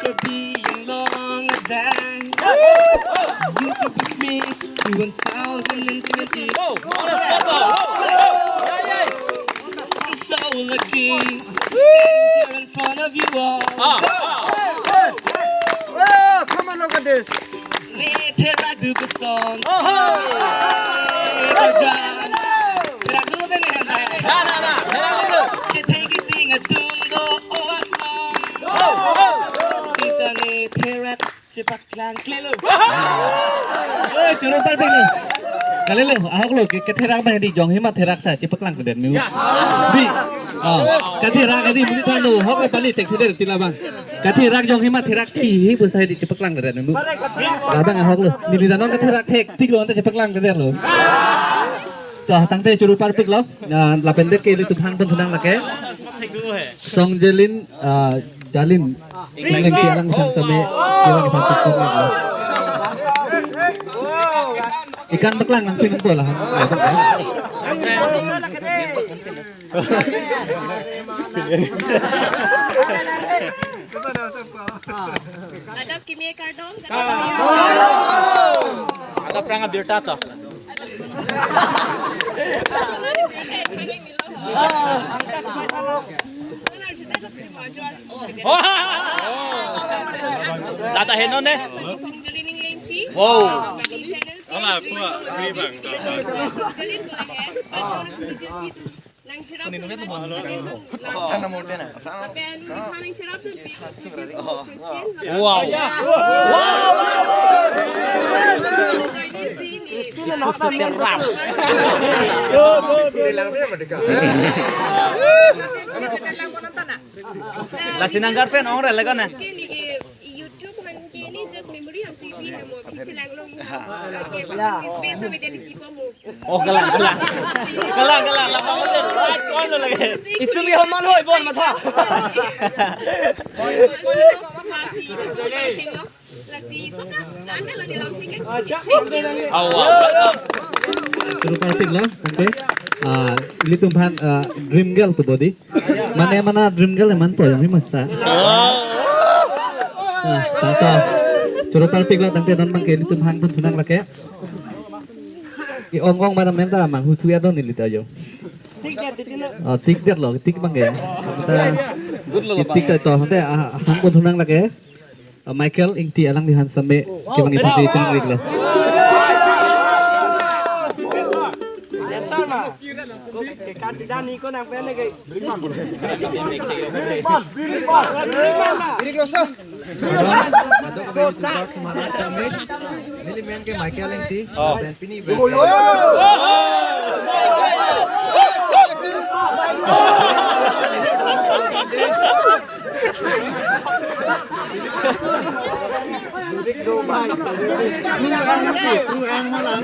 Could be long than you to push me to 1020. I'm so lucky standing here in front of you all. Come on, look at this. Tera duga song. Tera duga na yan. Kita ting a tungo o song. Kita ni tera cepat lang klelo. Churung par ping lo. Kalelo ahok lo ke therak ba di jong hima therak sa chipak lang den mi. Bi. Ka therak adi muni thanu hok e pali tek thede tila bang. Ka therak jong hima therak thi hi bu sai di chipak lang den mi. La bang ahok lo. Ni danon ka therak thek tik lo ante chipak lang den lo. Toh tangte churung par ping lo. La pendek ke li tu phang pun thunang lake. Song Jelin Jalin Neng tiarang sang same tiarang ipan cukup lagi. Ikan beklang nanti ngumpul lah. Adap kimia kardong. Agak perang bir tata. Tata henon deh. Wow. Wow. Lah sinanggar fan orang rela kan? YouTube han kini just memory हम CV हम पीछे लग लो space में दे दी Pammo Oh galang. Lah betul. Right on lo lagi. Itu lihat mana hoi bon mata. Churung par ping lo tangte. Ili tumphan dream girl tu body. Mana dream girl man po yang hima sta. Tata churung par ping lo tangte non bang ke ili tumphan pun thunang lake. I ong mana menta mang hu thuya don ili tayo. Tik det lo tik bang ke. Tik to hante hang pun thunang lake. Michael ingti alang di han same ke bang ipan chung rik lo. Adok ke YouTuber Semarang same. Nili men ke Michael ingti dan pini be. Kru ang malang.